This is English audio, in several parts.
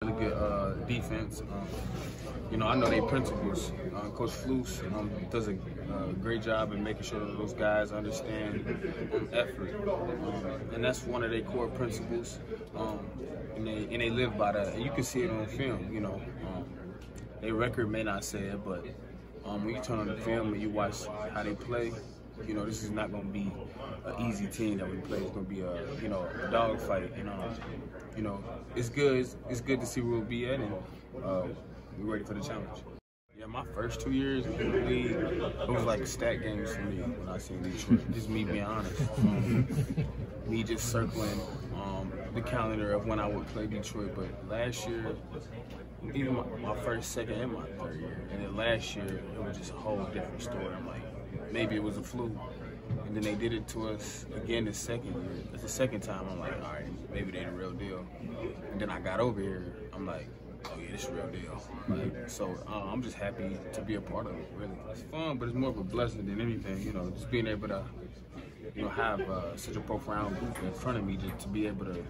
Really good defense. I know their principles. Coach Flus does a great job in making sure that those guys understand effort, and that's one of their core principles. And they live by that. And you can see it on film. Their record may not say it, but when you turn on the film and you watch how they play, this is not going to be an easy team that we play. It's going to be a dogfight. It's good. It's good to see where we'll be at, and we're ready for the challenge. Yeah, my first 2 years in the league, it was like stat games for me when I seen Detroit. Just me being honest. Me just circling the calendar of when I would play Detroit. But last year, even my first, second, and my third year, and then last year, it was just a whole different story. I'm like, maybe it was a fluke. And then they did it to us again the second year. That's the second time. I'm like, all right, maybe they the real deal. And then I got over here. I'm like, oh yeah, this is the real deal. So I'm just happy to be a part of it. Really, it's fun, but it's more of a blessing than anything. Just being able to, have such a profound group in front of me to be able to,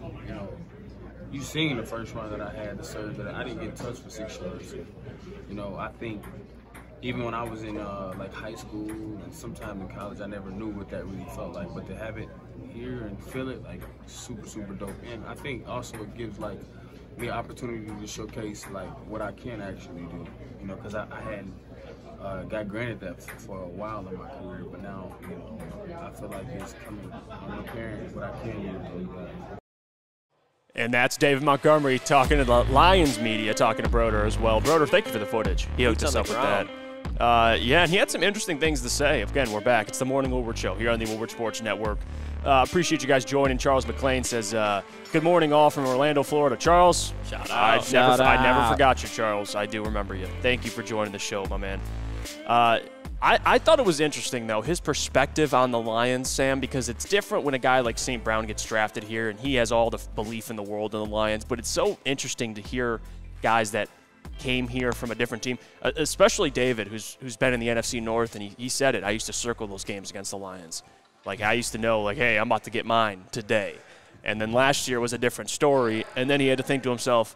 you seen the first run that I had, the surge that I didn't get touched for 6 years. I think. Even when I was in high school and sometimes in college, I never knew what that really felt like. But to have it here and feel it, super, super dope. And I think also it gives me an opportunity to showcase what I can actually do. Because I hadn't got granted that for a while in my career, but now I feel like it's coming. I'm preparing what I can do. And that's David Montgomery talking to the Lions media, talking to Broder as well. Broder, thank you for the footage. He hooked us up with that. Yeah, and he had some interesting things to say. Again, we're back. It's the Morning Woodward Show here on the Woodward Sports Network. Appreciate you guys joining. Charles McLean says, good morning all from Orlando, Florida. Charles, shout out. I never forgot you, Charles. I do remember you. Thank you for joining the show, my man. I thought it was interesting, though, his perspective on the Lions, Sam, because it's different when a guy like St. Brown gets drafted here and he has all the belief in the world in the Lions, but it's so interesting to hear guys that came here from a different team, especially David, who's been in the NFC North, and he said it. I used to circle those games against the Lions. I used to know, hey, I'm about to get mine today. And then last year was a different story, and then he had to think to himself,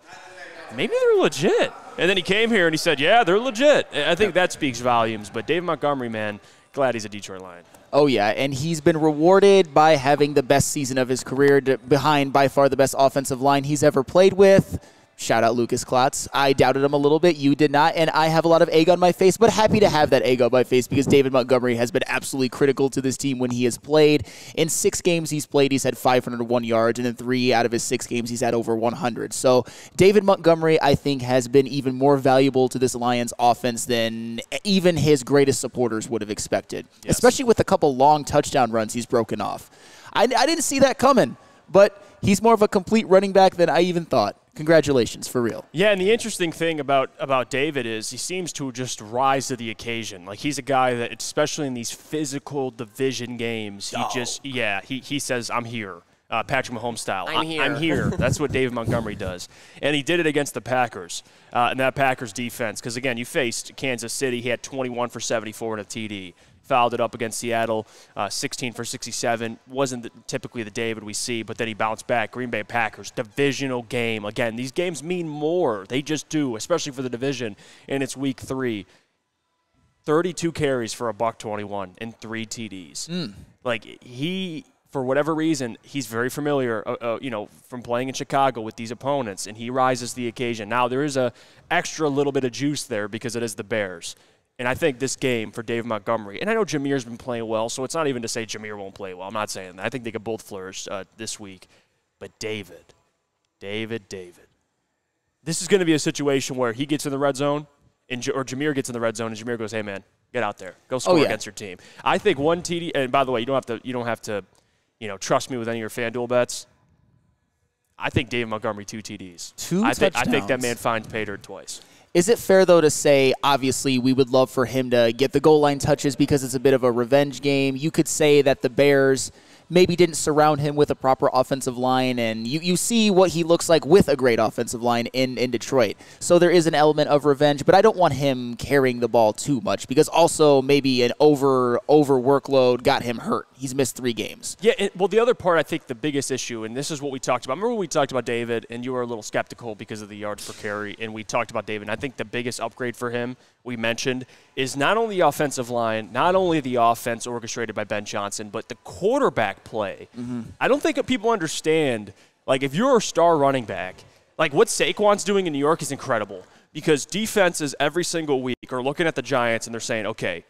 maybe they're legit. And then he came here and he said, yeah, they're legit. I think that speaks volumes. But David Montgomery, man, glad he's a Detroit Lion. Oh, yeah, and he's been rewarded by having the best season of his career behind by far the best offensive line he's ever played with. Shout out Lucas Klotz. I doubted him a little bit. You did not. And I have a lot of egg on my face, but happy to have that egg on my face because David Montgomery has been absolutely critical to this team when he has played. In 6 games he's played, he's had 501 yards, and in 3 out of his 6 games he's had over 100. So David Montgomery, I think, has been even more valuable to this Lions offense than even his greatest supporters would have expected, especially with a couple long touchdown runs he's broken off. I didn't see that coming, but he's more of a complete running back than I even thought. Congratulations, for real. Yeah, and the interesting thing about David is he seems to just rise to the occasion. He's a guy that, especially in these physical division games, he says, I'm here. Patrick Mahomes style. I'm here. That's what David Montgomery does. And he did it against the Packers and that Packers defense. Because, again, you faced Kansas City. He had 21 for 74 and a TD. Fouled it up against Seattle, 16 for 67. Wasn't typically the David we see, but then he bounced back. Green Bay Packers, divisional game. Again, these games mean more. They just do, especially for the division, and it's week 3. 32 carries for $121 and 3 TDs. He, for whatever reason, he's very familiar, from playing in Chicago with these opponents, and he rises to the occasion. Now, there is a extra little bit of juice there because it is the Bears. And I think this game for David Montgomery, and I know Jameer's been playing well, so it's not even to say Jameer won't play well. I'm not saying that. I think they could both flourish this week. But David. This is going to be a situation where he gets in the red zone, or Jameer gets in the red zone, and Jameer goes, hey, man, get out there. Go score against your team. I think 1 TD, and by the way, you don't have to trust me with any of your FanDuel bets. I think David Montgomery 2 TDs. 2 touchdowns. I think that man finds pay dirt twice. Is it fair, though, to say, obviously, we would love for him to get the goal line touches because it's a bit of a revenge game? You could say that the Bears maybe didn't surround him with a proper offensive line, and you see what he looks like with a great offensive line in Detroit. So there is an element of revenge, but I don't want him carrying the ball too much because also maybe an over workload got him hurt. He's missed 3 games. Yeah, well, the other part, I think the biggest issue, and this is what we talked about. Remember when we talked about David, and you were a little skeptical because of the yards per carry, and we talked about David, and I think the biggest upgrade for him, we mentioned, is not only the offensive line, not only the offense orchestrated by Ben Johnson, but the quarterback play. I don't think people understand, like, if you're a star running back, like what Saquon's doing in New York is incredible, because defenses every single week are looking at the Giants and they're saying, okay,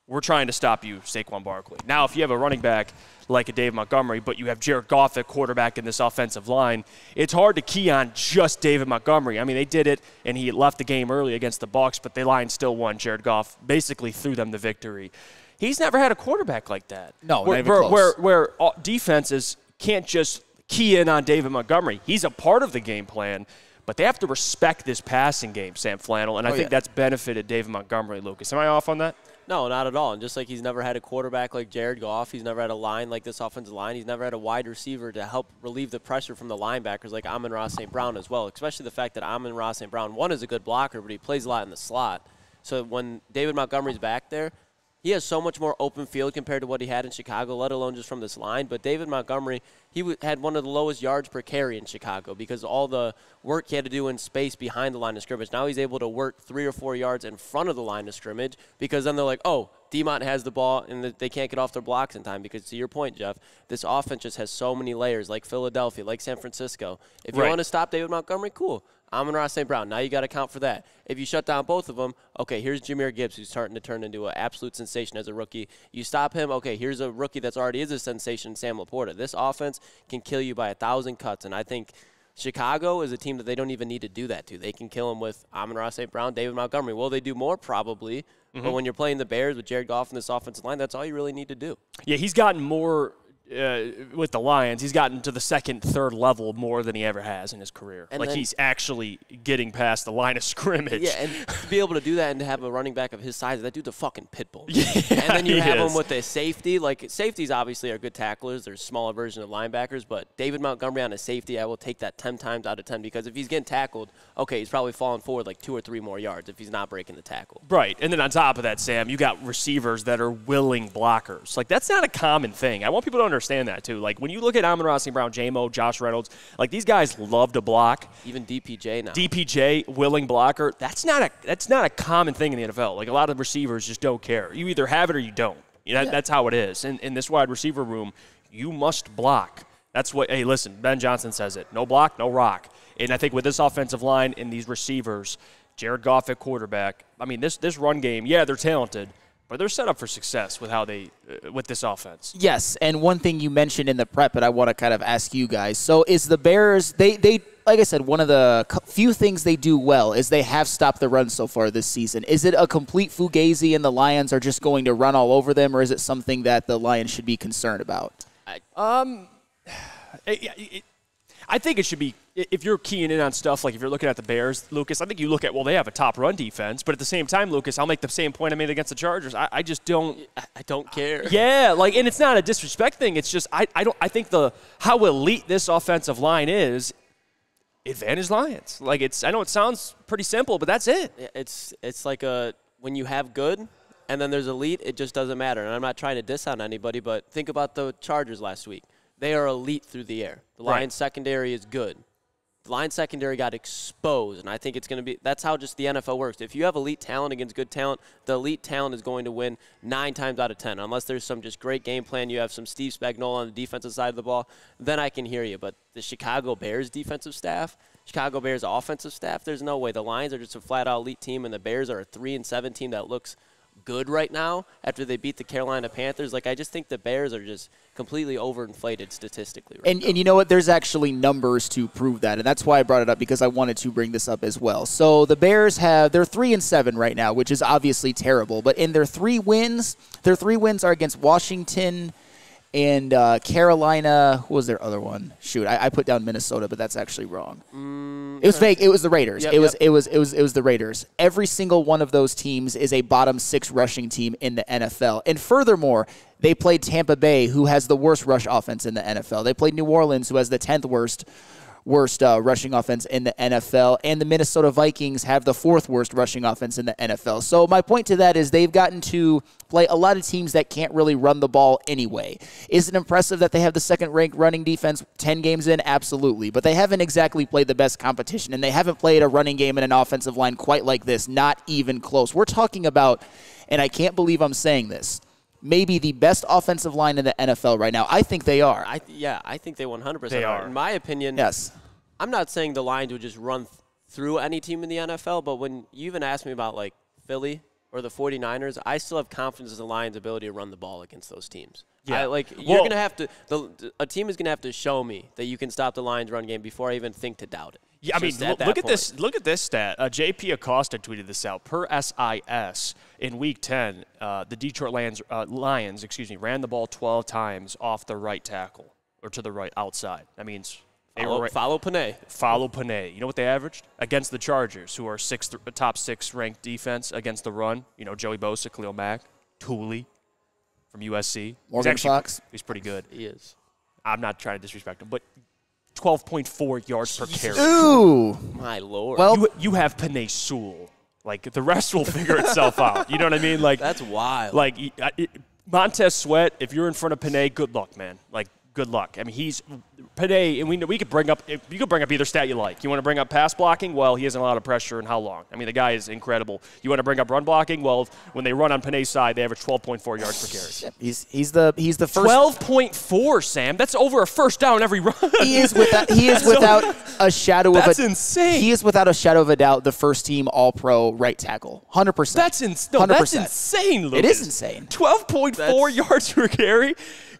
we're trying to stop you, Saquon Barkley. Now, if you have a running back like a Dave Montgomery, but you have Jared Goff at quarterback in this offensive line, it's hard to key on just David Montgomery. I mean, they did it, and he left the game early against the Bucs, but the Lions still won. Jared Goff basically threw them the victory. He's never had a quarterback like that. No, not even close. Where defenses can't just key in on David Montgomery. He's a part of the game plan, but they have to respect this passing game, Sam Flannel, and I think that's benefited David Montgomery, Lucas. Am I off on that? No, not at all. And just like he's never had a quarterback like Jared Goff, he's never had a line like this offensive line, he's never had a wide receiver to help relieve the pressure from the linebackers like Amon-Ra St. Brown as well, especially the fact that Amon-Ra St. Brown, one, is a good blocker, but he plays a lot in the slot. So when David Montgomery's back there, he has so much more open field compared to what he had in Chicago, let alone just from this line. But David Montgomery, he had one of the lowest yards per carry in Chicago because all the work he had to do in space behind the line of scrimmage. Now he's able to work 3 or 4 yards in front of the line of scrimmage because then they're like, oh, DeMont has the ball and they can't get off their blocks in time because, to your point, Jeff, this offense just has so many layers like Philadelphia, like San Francisco. If you want to stop David Montgomery, cool. Amon-Ra St. Brown, now you got to account for that. If you shut down both of them, okay, here's Jahmyr Gibbs, who's starting to turn into an absolute sensation as a rookie. You stop him, okay, here's a rookie that's already is a sensation, Sam Laporta. This offense can kill you by 1,000 cuts, and I think Chicago is a team that they don't even need to do that to. They can kill him with Amon-Ra St. Brown, David Montgomery. Will they do more? Probably. But when you're playing the Bears with Jared Goff in this offensive line, that's all you really need to do. Yeah, he's gotten more with the Lions. He's gotten to the second, third level more than he ever has in his career. And like he's actually getting past the line of scrimmage. Yeah, and to be able to do that and to have a running back of his size, that dude's a fucking pit bull. Yeah, and then you have him with a safety. Like, safeties obviously are good tacklers. They're a smaller version of linebackers. But David Montgomery on a safety, I will take that 10 times out of 10 because if he's getting tackled, okay, he's probably falling forward like 2 or 3 more yards if he's not breaking the tackle. Right, and then on top of that, Sam, you got receivers that are willing blockers. Like, that's not a common thing. I want people to understand that, too. Like, when you look at Amon-Ra St. Brown, J-Mo, Josh Reynolds, like, these guys love to block. Even DPJ now. DPJ, willing blocker. That's not a common thing in the NFL. Like, a lot of receivers just don't care. You either have it or you don't. You know, that's how it is. In this wide receiver room, you must block. That's what, hey, listen, Ben Johnson says it. No block, no rock. And I think with this offensive line and these receivers, Jared Goff at quarterback, I mean, this run game, yeah, they're talented, but they're set up for success with how with this offense. Yes, and one thing you mentioned in the prep, but I want to kind of ask you guys. So is the Bears, they like I said, one of the few things they do well is they have stopped the run so far this season. Is it a complete fugazi and the Lions are just going to run all over them, or is it something that the Lions should be concerned about? I think it should be, if you're keying in on stuff, like if you're looking at the Bears, Lucas, I think you look at, well, they have a top run defense, but at the same time, Lucas, I'll make the same point I made against the Chargers. I just don't. I don't care. Yeah, like, and it's not a disrespect thing. It's just, I think how elite this offensive line is, advantage Lions. Like, I know it sounds pretty simple, but that's it. It's like when you have good and then there's elite, it just doesn't matter. And I'm not trying to diss on anybody, but think about the Chargers last week. They are elite through the air. The Lions secondary is good. The Lions secondary got exposed, and I think it's going to be – that's how just the NFL works. If you have elite talent against good talent, the elite talent is going to win 9 times out of 10. Unless there's some just great game plan, you have some Steve Spagnuolo on the defensive side of the ball, then I can hear you. But the Chicago Bears defensive staff, Chicago Bears offensive staff, there's no way. The Lions are just a flat-out elite team, and the Bears are a 3-7 team that looks – good right now after they beat the Carolina Panthers. Like, I just think the Bears are just completely overinflated statistically right now. And you know what? There's actually numbers to prove that, and that's why I brought it up, because I wanted to bring this up as well. So the Bears they're 3-7 right now, which is obviously terrible. But in their 3 wins are against Washington and Carolina. Who was their other one? Shoot, I put down Minnesota, but that's actually wrong. It was fake. It was the Raiders. Yep, it was the Raiders. Every single one of those teams is a bottom 6 rushing team in the NFL. And furthermore, they played Tampa Bay, who has the worst rush offense in the NFL. They played New Orleans, who has the 10th worst worst rushing offense in the NFL, and the Minnesota Vikings have the 4th worst rushing offense in the NFL. So my point to that is they've gotten to play a lot of teams that can't really run the ball anyway. Is it impressive that they have the 2nd-ranked running defense 10 games in? Absolutely. But they haven't exactly played the best competition, and they haven't played a running game and an offensive line quite like this, not even close. We're talking about, and I can't believe I'm saying this, maybe the best offensive line in the NFL right now. I think they are. I think they 100% They are. In my opinion, Yes. I'm not saying the Lions would just run through any team in the NFL, but when you even ask me about like Philly or the 49ers, I still have confidence in the Lions' ability to run the ball against those teams. Yeah. You're going to have to – a team is going to have to show me that you can stop the Lions' run game before I even think to doubt it. Yeah, I mean, look at this. Look at this stat. JP Acosta tweeted this out. Per SIS, in Week 10, the Detroit Lions, ran the ball 12 times off the right tackle or to the right outside. That means follow Panay. Follow Panay. You know what they averaged against the Chargers, who are top 6 ranked defense against the run? You know, Joey Bosa, Khalil Mack, Tooley from USC. Morgan Fox. He's pretty good. He is. I'm not trying to disrespect him, but 12.4 yards per carry. Ooh. My Lord. Well, You have Panay Sewell. Like, the rest will figure itself out. You know what I mean? Like, that's wild. Like, Montez Sweat, if you're in front of Panay, good luck, man. Like, good luck. I mean, he's Panay, and we could bring up – you could bring up either stat you like. You want to bring up pass blocking? Well, he hasn't a lot of pressure in how long? I mean, the guy is incredible. You want to bring up run blocking? Well, when they run on Panay's side, they average 12.4 yards per carry. He's the first 12.4, Sam. That's over a first down every run. He is without a shadow of a That's insane. He is without a shadow of a doubt the first team All-Pro right tackle. 100%. That's insane, Lucas. It is insane. 12.4 yards per carry.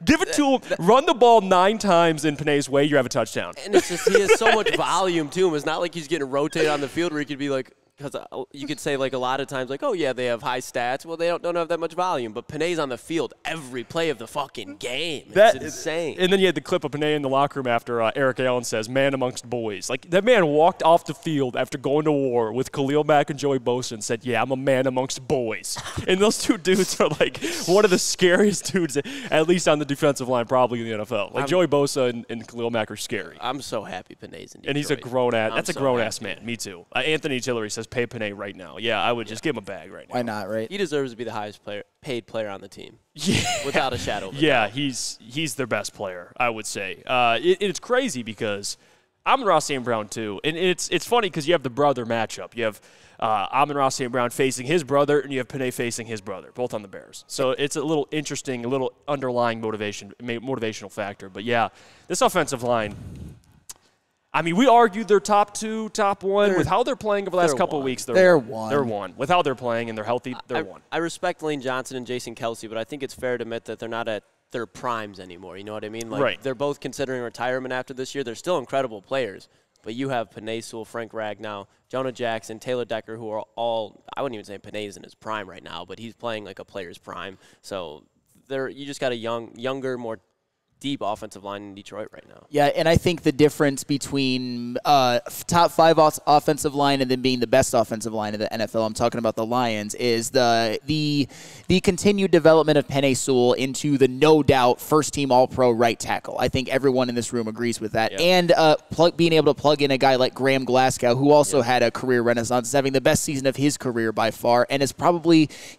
Give it to him. Run the ball 9 times in Panay's way. You have a touchdown. And it's just he has so much volume to him. It's not like he's getting rotated on the field where he could be like, because you could say like a lot of times like, oh yeah, they have high stats. Well, they don't have that much volume. But Panay's on the field every play of the fucking game. It's insane. And then you had the clip of Panay in the locker room after Eric Allen says, "Man amongst boys." Like that man walked off the field after going to war with Khalil Mack and Joey Bosa and said, "Yeah, I'm a man amongst boys." And those two dudes are like one of the scariest dudes, at least on the defensive line, probably in the NFL. Like Joey Bosa and Khalil Mack are scary. I'm so happy Panay's in Detroit. And he's a grown ass. That's a grown ass man. Me too. Anthony Tillery says, "Pay Panay right now." Yeah, I would just give him a bag right now. Why not, right? He deserves to be the highest paid player on the team. Yeah. Without a shadow of a Yeah, doubt. he's their best player, I would say. It's crazy because Amon-Ra St. Brown too. And it's funny because you have the brother matchup. You have Amon-Ra St. Brown facing his brother, and you have Panay facing his brother, both on the Bears. So it's a little interesting, a little underlying motivational factor. But yeah, this offensive line, I mean, we argued they're top 2, top 1. With how they're playing over the last couple of weeks, they're one. They're one. With how they're playing and they're healthy, they're one. I respect Lane Johnson and Jason Kelsey, but I think it's fair to admit that they're not at their primes anymore. You know what I mean? Like, right. They're both considering retirement after this year. They're still incredible players, but you have Panay Sewell, Frank Ragnow, Jonah Jackson, Taylor Decker, who are all – I wouldn't even say Panay's in his prime right now, but he's playing like a player's prime. So you just got a younger, more – deep offensive line in Detroit right now. Yeah, and I think the difference between top 5 offensive line and then being the best offensive line in the NFL, I'm talking about the Lions, is the continued development of Panay Sewell into the no doubt first team All-Pro right tackle. I think everyone in this room agrees with that. Yep. And being able to plug in a guy like Graham Glasgow, who also had a career renaissance, is having the best season of his career by far, and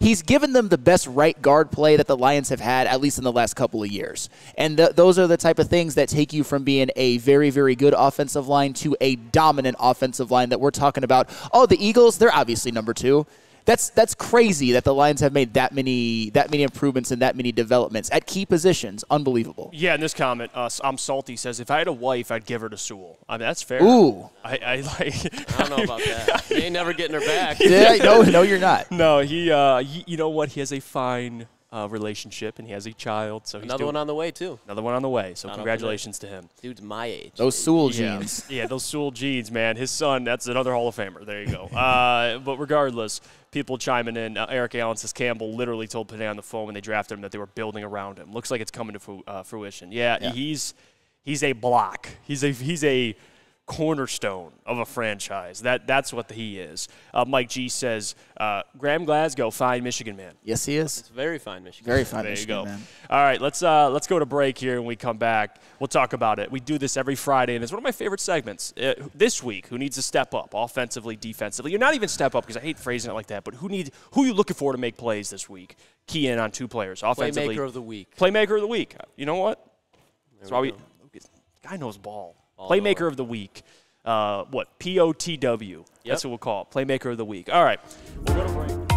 he's given them the best right guard play that the Lions have had, at least in the last couple of years. And those are the type of things that take you from being a very, very good offensive line to a dominant offensive line that we're talking about. Oh, the Eagles, they're obviously number 2. That's crazy that the Lions have made that many improvements and that many developments at key positions. Unbelievable. Yeah, in this comment, I'm salty says, if I had a wife, I'd give her to Sewell. I mean, that's fair. Ooh. I don't know about that. You ain't never getting her back. Yeah, no, you're not. No, he you know what? He has a fine relationship, and he has a child. So another one on the way, too. Another one on the way, so congratulations to him. Dude's my age. Those Sewell genes. Yeah, those Sewell genes, man. His son, that's another Hall of Famer. There you go. But regardless, people chiming in. Eric Allen says Campbell literally told Panay on the phone when they drafted him that they were building around him. Looks like it's coming to fruition. Yeah. He's a block. He's a cornerstone of a franchise. That's what he is. Mike G says, Graham Glasgow, fine Michigan man. Yes, he is. It's very fine Michigan. Very fine There Michigan you go. man. All right, let's go to break here. And we come back, we'll talk about it. We do this every Friday, and it's one of my favorite segments. This week, who needs to step up offensively, defensively? You're not even step up because I hate phrasing it like that, but who are you looking for to make plays this week? Key in on 2 players. Offensively. Playmaker of the week. Playmaker of the week. You know what? That's why guy knows ball. Playmaker of the week. POTW. That's what we'll call it. Playmaker of the week. All right. We'll go to break.